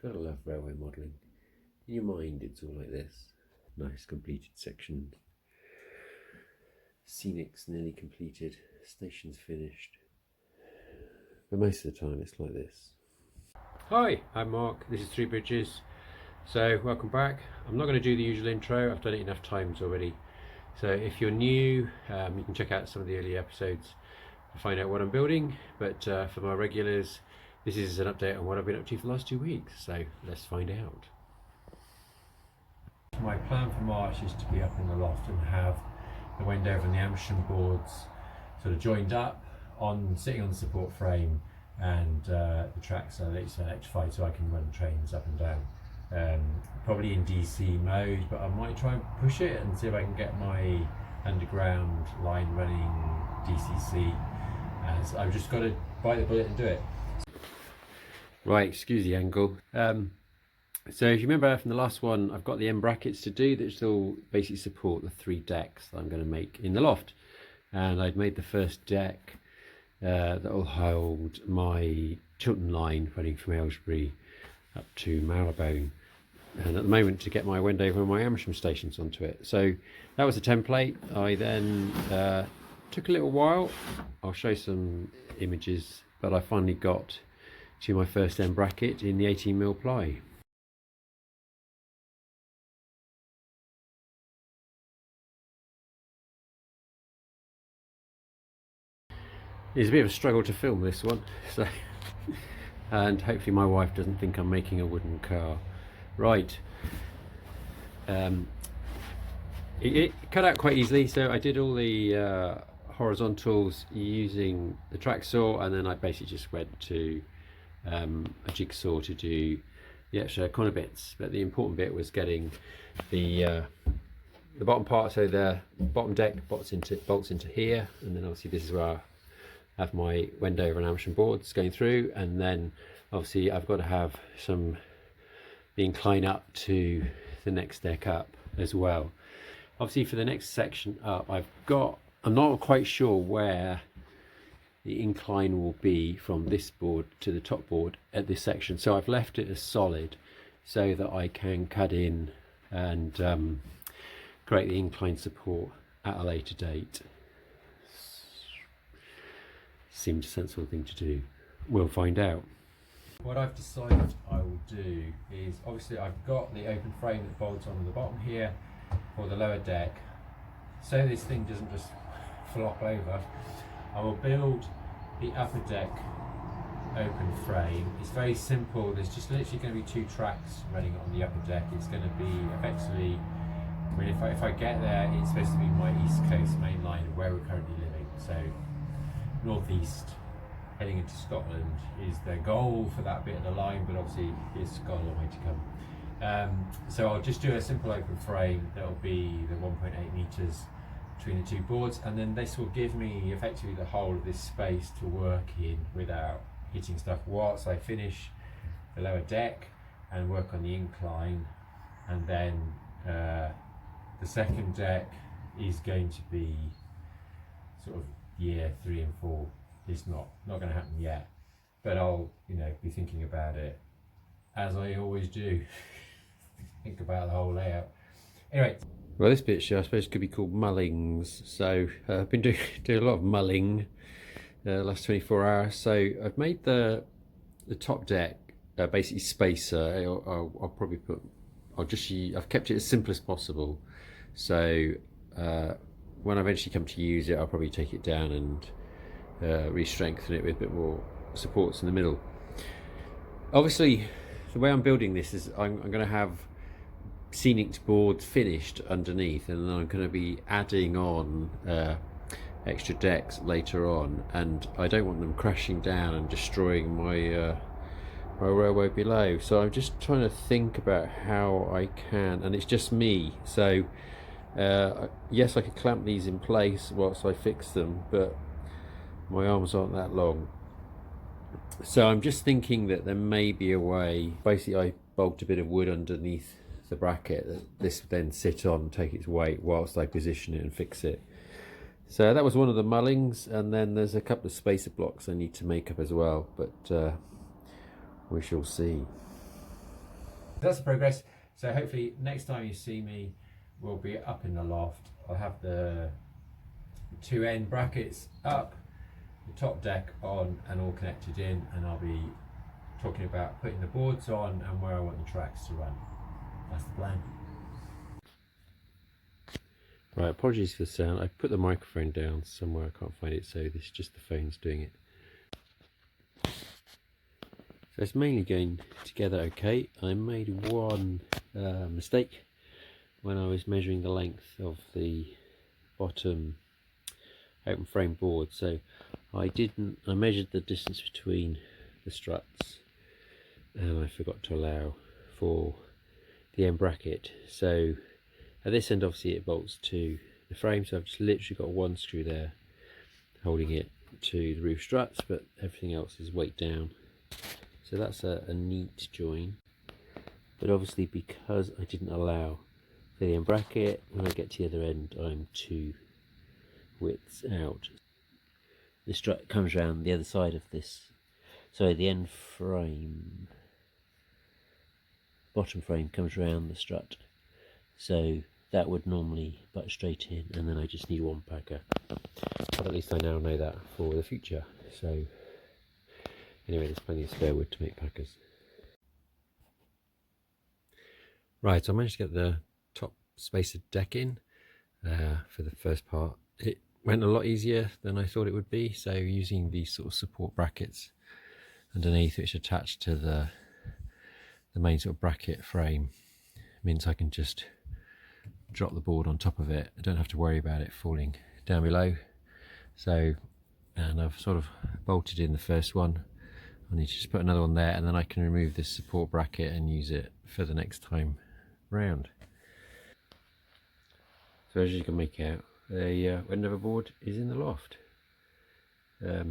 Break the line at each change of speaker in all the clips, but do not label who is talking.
Gotta love railway modelling. In your mind it's all like this. Nice completed sections. Scenic's nearly completed. Station's finished. But most of the time it's like this. Hi, I'm Mark. This is Three Bridges. So welcome back. I'm not going to do the usual intro. I've done it enough times already. So if you're new, you can check out some of the early episodes to find out what I'm building. But for my regulars, this is an update on what I've been up to for the last 2 weeks. So let's find out. My plan for March is to be up in the loft and have the window and the Amersham boards sort of joined up, sitting on the support frame, and the tracks are electrified so I can run trains up and down. Probably in DC mode, but I might try and push it and see if I can get my underground line running DCC, as I've just got to bite the bullet and do it. Right, excuse the angle. So if you remember from the last one, I've got the end brackets to do that still basically support the 3 decks that I'm going to make in the loft. And I'd made the first deck that will hold my Chiltern line running from Aylesbury up to Marylebone, and at the moment to get my Wendover and my Amersham stations onto it. So that was the template. I then took a little while. I'll show some images, but I finally got to my first end bracket in the 18mm ply. It's a bit of a struggle to film this one, so and hopefully my wife doesn't think I'm making a wooden car. Right, it cut out quite easily, so I did all the horizontals using the track saw, and then I basically just went to a jigsaw to do the extra corner bits. But the important bit was getting the bottom part, so the bottom deck bolts into here, and then obviously this is where I have my Wendover and Amersham boards going through, and then obviously I've got to have the incline up to the next deck up as well. Obviously for the next section up, I'm not quite sure where the incline will be from this board to the top board at this section, so I've left it as solid so that I can cut in and create the incline support at a later date. Seemed a sensible thing to do. We'll find out. What I've decided I will do is, obviously I've got the open frame that bolts onto the bottom here for the lower deck, so this thing doesn't just flop over. I will build the upper deck open frame. It's very simple. There's just literally going to be 2 tracks running on the upper deck. It's going to be effectively, I mean, if I get there, it's supposed to be my East Coast main line where we're currently living. So northeast heading into Scotland is the goal for that bit of the line, but obviously it's got a long way to come. So I'll just do a simple open frame that'll be the 1.8 meters between the 2 boards, and then this will give me effectively the whole of this space to work in without hitting stuff whilst I finish the lower deck and work on the incline. And then the second deck is going to be sort of year 3 and 4. It's not going to happen yet, but I'll be thinking about it, as I always do. Think about the whole layout. Anyway, well, this bit I suppose could be called mullings. So I've been doing a lot of mulling the last 24 hours. So I've made the top deck basically spacer. I'll probably I've kept it as simple as possible. So when I eventually come to use it, I'll probably take it down and re-strengthen it with a bit more supports in the middle. Obviously, the way I'm building this is I'm going to have Scenic's boards finished underneath, and then I'm going to be adding on extra decks later on, and I don't want them crashing down and destroying my my railway below. So I'm just trying to think about how I can, and it's just me, so yes, I could clamp these in place whilst I fix them, but my arms aren't that long. So I'm just thinking that there may be a way. Basically I bolted a bit of wood underneath the bracket that this would then sit on, take its weight whilst I position it and fix it. So that was one of the mullings, and then there's a couple of spacer blocks I need to make up as well, but we shall see. That's the progress. So hopefully next time you see me, we'll be up in the loft. I'll have the two end brackets up, the top deck on and all connected in, and I'll be talking about putting the boards on and where I want the tracks to run. That's the plan. Right, apologies for the sound. I put the microphone down somewhere, I can't find it, so this is just the phone's doing it. So it's mainly going together okay. I made one mistake when I was measuring the length of the bottom open frame board. So I measured the distance between the struts and I forgot to allow for the end bracket. So at this end obviously it bolts to the frame, so I've just literally got one screw there holding it to the roof struts, but everything else is weight down. So that's a neat join, but obviously because I didn't allow for the end bracket, when I get to the other end I'm 2 widths out. The strut comes around the other side of this, so the end frame, bottom frame comes around the strut, so that would normally butt straight in, and then I just need one packer. But at least I now know that for the future. So anyway, there's plenty of spare wood to make packers. Right, so I managed to get the top spacer deck in for the first part. It went a lot easier than I thought it would be. So using these sort of support brackets underneath, which attached to the main sort of bracket frame, means I can just drop the board on top of it. I don't have to worry about it falling down below. So, and I've sort of bolted in the first one. I need to just put another one there, and then I can remove this support bracket and use it for the next time round. So as you can make out, the Wendover board is in the loft. This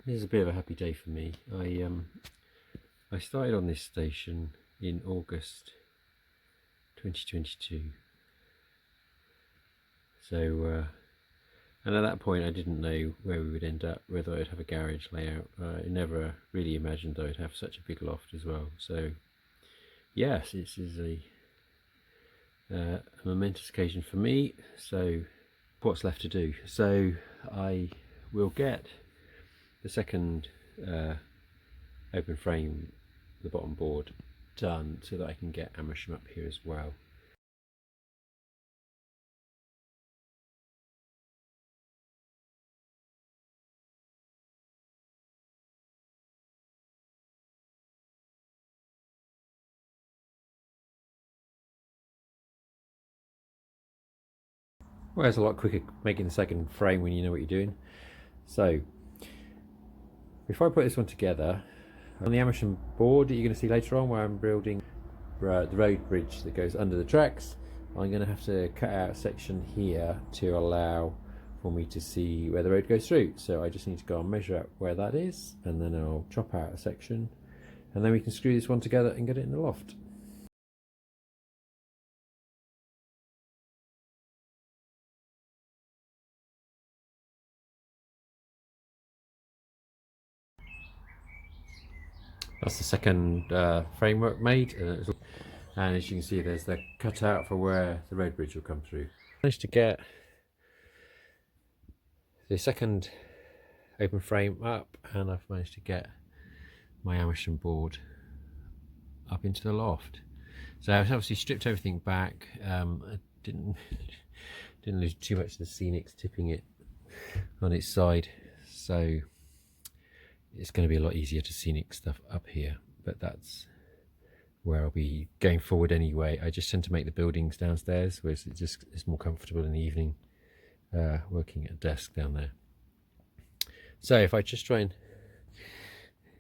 is a bit of a happy day for me. I started on this station in August 2022. So and at that point I didn't know where we would end up, whether I'd have a garage layout. I never really imagined I would have such a big loft as well. So yes, this is a momentous occasion for me. So what's left to do? So I will get the second open frame, the bottom board, done so that I can get Amersham up here as well. Well, it's a lot quicker making the second frame when you know what you're doing. So before I put this one together, on the Amersham board that you're going to see later on, where I'm building the road bridge that goes under the tracks, I'm going to have to cut out a section here to allow for me to see where the road goes through. So I just need to go and measure out where that is, and then I'll chop out a section, and then we can screw this one together and get it in the loft. That's the second framework made, and as you can see there's the cutout for where the road bridge will come through. I managed to get the second open frame up, and I've managed to get my Amersham board up into the loft. So I've obviously stripped everything back. I didn't lose too much of the scenics, tipping it on its side, so it's going to be a lot easier to scenic stuff up here, but that's where I'll be going forward anyway. I just tend to make the buildings downstairs, where it's more comfortable in the evening working at a desk down there. So if I just try and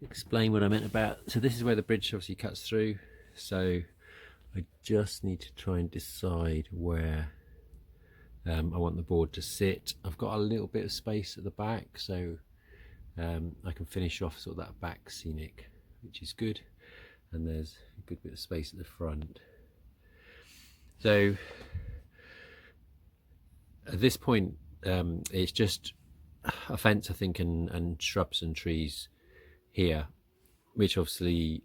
explain what I meant about, so this is where the bridge obviously cuts through, so I just need to try and decide where I want the board to sit. I've got a little bit of space at the back, so I can finish off sort of that back scenic, which is good, and there's a good bit of space at the front. So at this point it's just a fence, I think, and shrubs and trees here, which obviously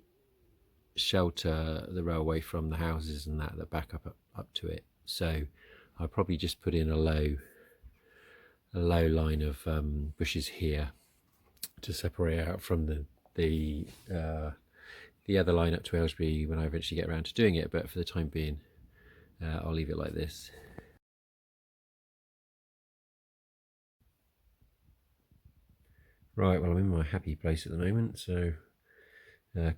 shelter the railway from the houses and that back up to it. So I'll probably just put in a low line of bushes here to separate out from the other line up to Aylesbury when I eventually get around to doing it. But for the time being, I'll leave it like this. Right, well, I'm in my happy place at the moment. So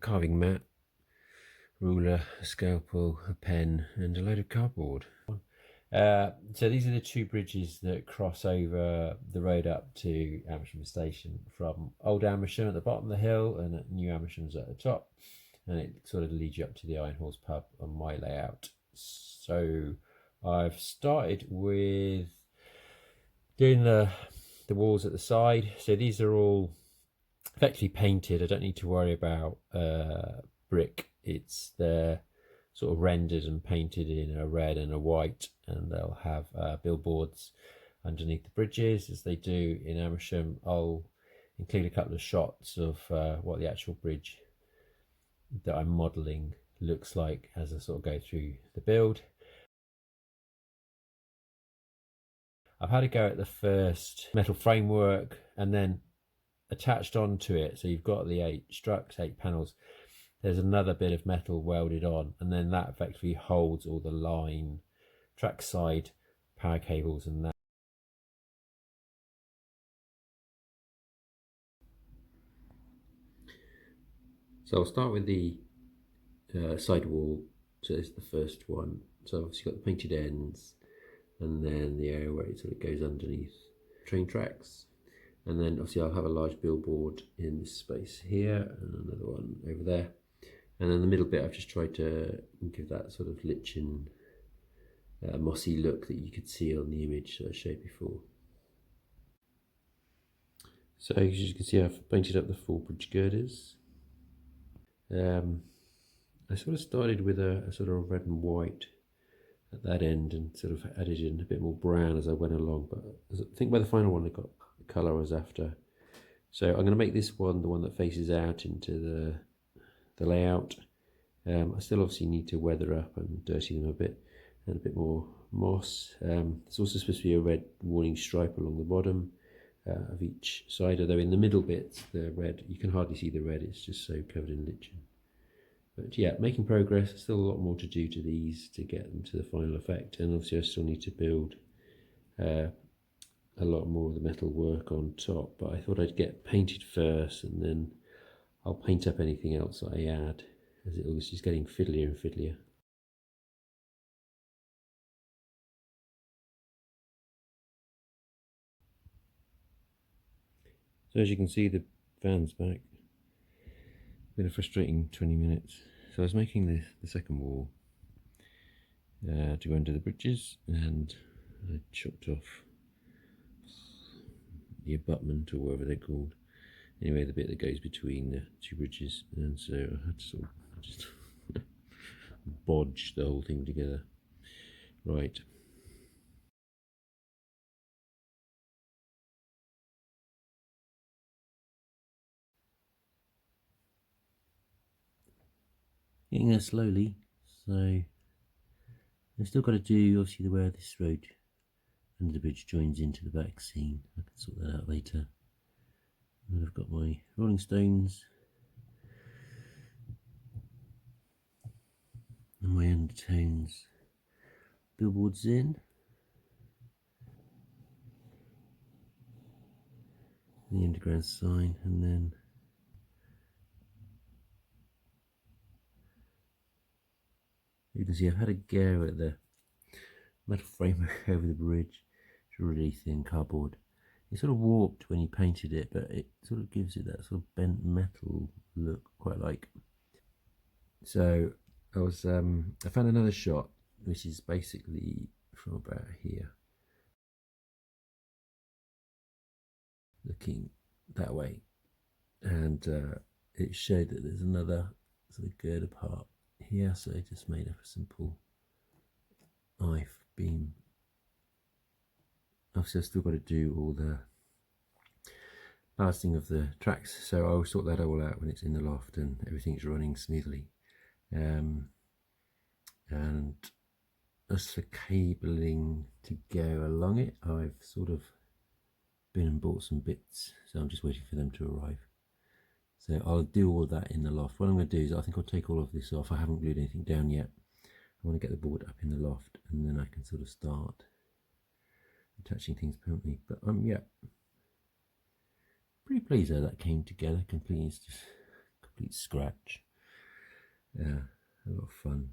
carving mat, ruler, a scalpel, a pen, and a load of cardboard. So these are the two bridges that cross over the road up to Amersham Station from Old Amersham at the bottom of the hill and New Amersham's at the top, and it sort of leads you up to the Iron Horse pub on my layout. So I've started with doing the walls at the side. So these are all effectively painted. I don't need to worry about brick. They're sort of rendered and painted in a red and a white, and they'll have billboards underneath the bridges as they do in Amersham. I'll include a couple of shots of what the actual bridge that I'm modelling looks like as I sort of go through the build. I've had a go at the first metal framework and then attached onto it, so you've got the 8 struts, 8 panels. There's another bit of metal welded on, and then that effectively holds all the line, trackside power cables and that. So I'll start with the side wall. So it's the first one. So obviously got the painted ends, and then the area where it sort of goes underneath train tracks. And then obviously I'll have a large billboard in this space here, and another one over there. And then the middle bit I've just tried to give that sort of lichen, mossy look that you could see on the image that I showed before. So as you can see, I've painted up the 4 bridge girders. I sort of started with a sort of red and white at that end and sort of added in a bit more brown as I went along, but I think by the final one I got the colour I was after. So I'm going to make this one the one that faces out into the layout. I still obviously need to weather up and dirty them a bit, and a bit more moss. There's also supposed to be a red warning stripe along the bottom of each side, although in the middle bit, the red, you can hardly see the red, it's just so covered in lichen. But yeah, making progress. Still a lot more to do to these to get them to the final effect, and obviously I still need to build a lot more of the metal work on top, but I thought I'd get painted first and then I'll paint up anything else that I add as it was just getting fiddlier and fiddlier. So as you can see, the van's back. Been a frustrating 20 minutes. So I was making the second wall to go under the bridges, and I chopped off the abutment, or whatever they're called. Anyway, the bit that goes between the 2 bridges, and so I had to sort of just bodge the whole thing together. Right. Getting there slowly, so I've still got to do obviously the where this road under the bridge joins into the back scene. I can sort that out later. And I've got my rolling stones and my undertones billboards in. The underground sign, and then you can see I've had a go at the metal framework over the bridge. It's really thin cardboard. It sort of warped when you painted it, but it sort of gives it that sort of bent metal look, quite like. So I found another shot, which is basically from about here, looking that way, and it showed that there's another sort of girder part here, so I just made up a simple I-beam. Obviously I've still got to do all the ballasting of the tracks, so I'll sort that all out when it's in the loft and everything's running smoothly.
And as for cabling to go along it, I've sort of been and bought some bits, so I'm just waiting for them to arrive. So I'll do all that in the loft. What I'm going to do is I think I'll take all of this off. I haven't glued anything down yet. I want to get the board up in the loft, and then I can sort of start attaching things permanently. But yeah, pretty pleased how that came together. It's just complete scratch. Yeah, a lot of fun.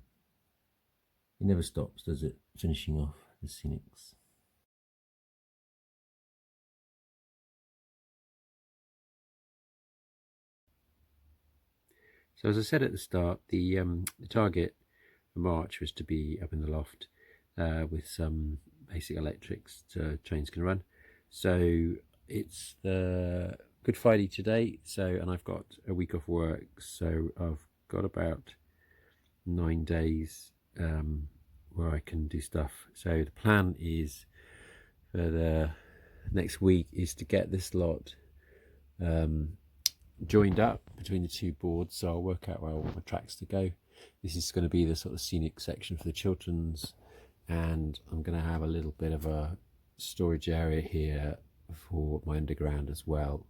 It never stops, does it? Finishing off the Scenics.
So as I said at the start, the target for March was to be up in the loft with some basic electrics trains can run. So it's the Good Friday today, and I've got a week off work, so I've got about 9 days where I can do stuff. So the plan is for the next week is to get this lot joined up between the two boards, so I'll work out where I want my tracks to go. This is going to be the sort of scenic section for the children's, and I'm going to have a little bit of a storage area here for my underground as well,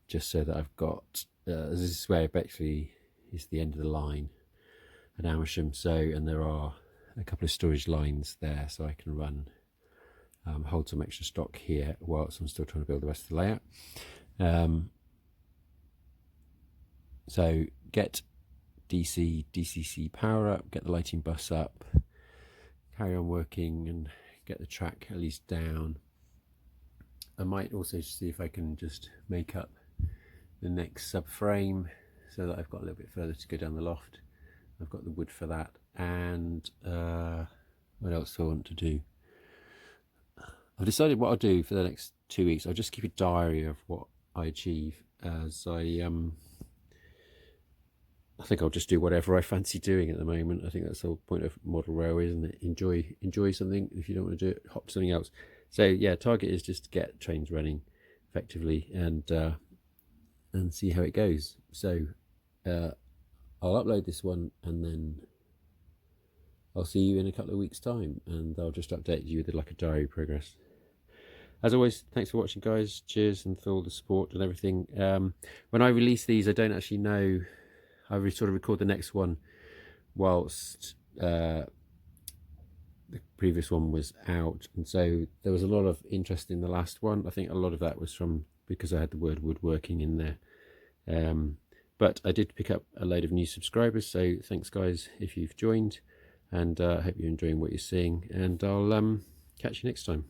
just so that I've got this is where basically is the end of the line at Amersham, so, and there are a couple of storage lines there, so I can run hold some extra stock here whilst I'm still trying to build the rest of the layout. So get DCC power up, get the lighting bus up, carry on working and get the track at least down. I might also see if I can just make up the next subframe so that I've got a little bit further to go down the loft. I've got the wood for that. And what else do I want to do? I've decided what I'll do for the next 2 weeks. I'll just keep a diary of what I achieve as I think I'll just do whatever I fancy doing at the moment. I think that's the whole point of model railway, isn't it? Enjoy something. If you don't want to do it, hop to something else. So yeah, target is just to get trains running effectively and see how it goes. So I'll upload this one and then I'll see you in a couple of weeks' time, and I'll just update you with like a diary progress. As always, thanks for watching, guys. Cheers, and for all the support and everything. When I release these, I don't actually know. I sort of record the next one whilst the previous one was out, and so there was a lot of interest in the last one. I think a lot of that was from because I had the word woodworking in there. But I did pick up a load of new subscribers, so thanks, guys, if you've joined, and I hope you're enjoying what you're seeing, and I'll catch you next time.